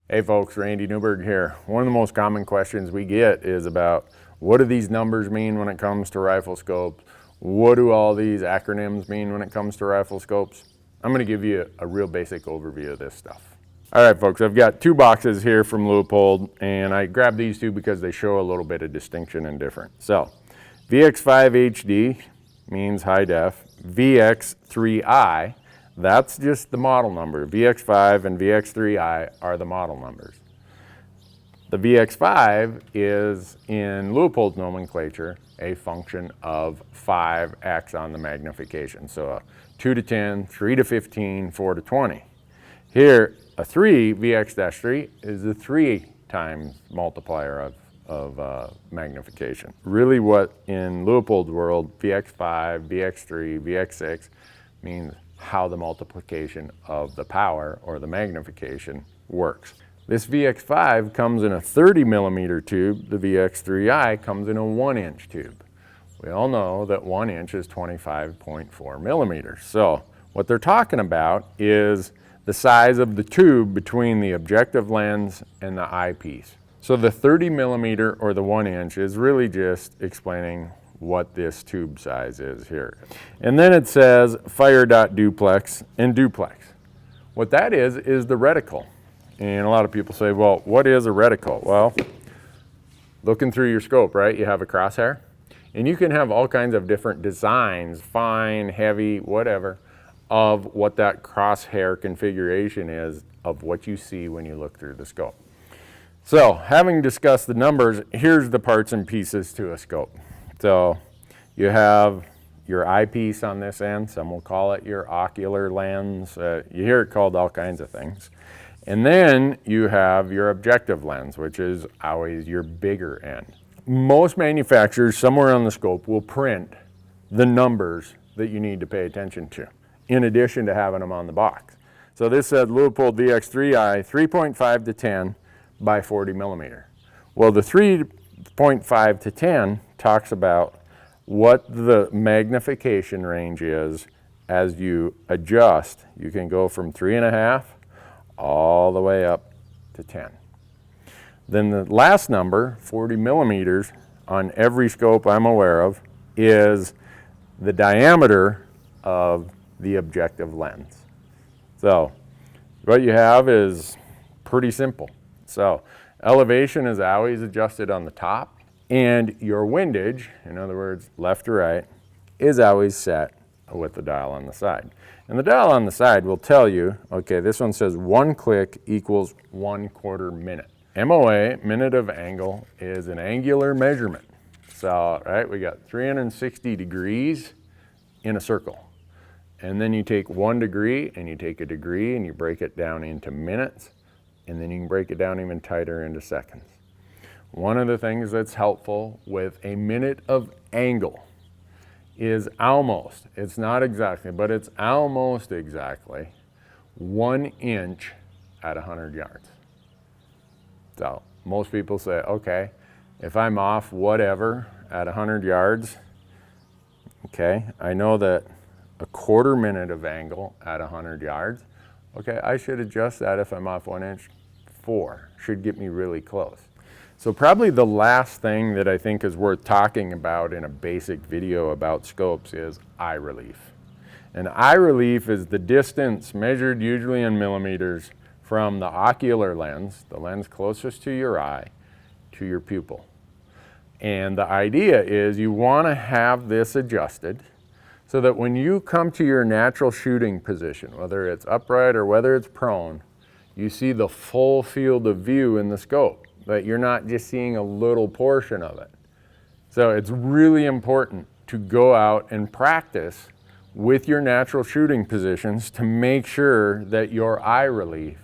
Hey folks, Randy Newberg here. One of the most common questions we get is about what do these numbers mean when it comes to rifle scopes? What do all these acronyms mean when it comes to rifle scopes? I'm going to give you a real basic overview of this stuff. All right folks, I've got two boxes here from Leupold, and I grabbed these two because they show a little bit of distinction and difference. So VX5 HD means high def. VX3I, that's just the model number. VX5 and VX3I are the model numbers. The VX5 is, in Leupold's nomenclature, a function of 5x on the magnification. So 2 to 10, 3 to 15, 4 to 20. Here, a 3, VX-3, is a 3 times multiplier of magnification. Really what in Leupold's world, VX5, VX3, VX6 means how the multiplication of the power or the magnification works. This VX5 comes in a 30 millimeter tube. The VX3I comes in a 1-inch tube. We all know that 1 inch is 25.4 millimeters. So what they're talking about is the size of the tube between the objective lens and the eyepiece. So the 30 millimeter or the 1 inch is really just explaining what this tube size is here. And then it says fire.duplex and duplex. What that is the reticle. And a lot of people say, well, what is a reticle? Well, looking through your scope, right, you have a crosshair. And you can have all kinds of different designs, fine, heavy, whatever, of what that crosshair configuration is of what you see when you look through the scope. So, having discussed the numbers, here's the parts and pieces to a scope. So you have your eyepiece on this end, some will call it your ocular lens. You hear it called all kinds of things. And then you have your objective lens, which is always your bigger end. Most manufacturers somewhere on the scope will print the numbers that you need to pay attention to, in addition to having them on the box. So this said Leupold VX3I 3.5 to 10 by 40 millimeter. Well, the 3.5 to 10 talks about what the magnification range is as you adjust. You can go from 3.5 all the way up to 10. Then the last number, 40 millimeters, on every scope I'm aware of, is the diameter of the objective lens. So what you have is pretty simple. So elevation is always adjusted on the top, and your windage, in other words, left to right, is always set with the dial on the side. And the dial on the side will tell you, okay, this one says 1 click equals 1/4 minute. MOA, minute of angle, is an angular measurement. So, right, we got 360 degrees in a circle. And then you take 1 degree and you take a degree and you break it down into minutes, and then you can break it down even tighter into seconds. One of the things that's helpful with a minute of angle is almost, it's not exactly, but it's almost exactly 1 inch at 100 yards. So most people say, okay, if I'm off whatever at 100 yards, okay, I know that a 1/4 minute of angle at 100 yards, okay, I should adjust that if I'm off 1 inch. 4 should get me really close. So probably the last thing that I think is worth talking about in a basic video about scopes is eye relief. And eye relief is the distance measured usually in millimeters from the ocular lens, the lens closest to your eye, to your pupil. And the idea is you want to have this adjusted so that when you come to your natural shooting position, whether it's upright or whether it's prone, you see the full field of view in the scope, that you're not just seeing a little portion of it. So it's really important to go out and practice with your natural shooting positions to make sure that your eye relief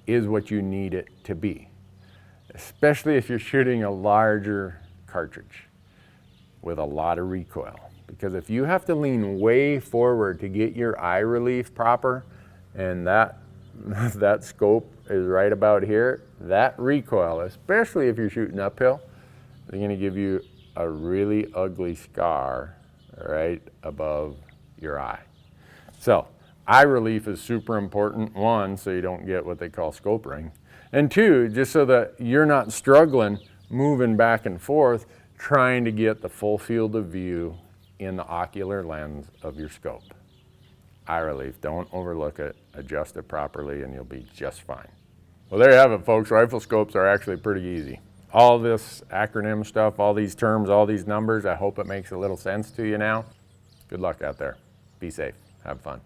is what you need it to be, especially if you're shooting a larger cartridge with a lot of recoil. Because if you have to lean way forward to get your eye relief proper, and that scope is right about here, that recoil, especially if you're shooting uphill, is going to give you a really ugly scar right above your eye. So eye relief is super important, one, so you don't get what they call scope ring, And two, just so that you're not struggling moving back and forth trying to get the full field of view in the ocular lens of your scope. Eye relief, don't overlook it, adjust it properly, and you'll be just fine. Well, there you have it, folks. Rifle scopes are actually pretty easy. All this acronym stuff, all these terms, all these numbers, I hope it makes a little sense to you now. Good luck out there. Be safe. Have fun.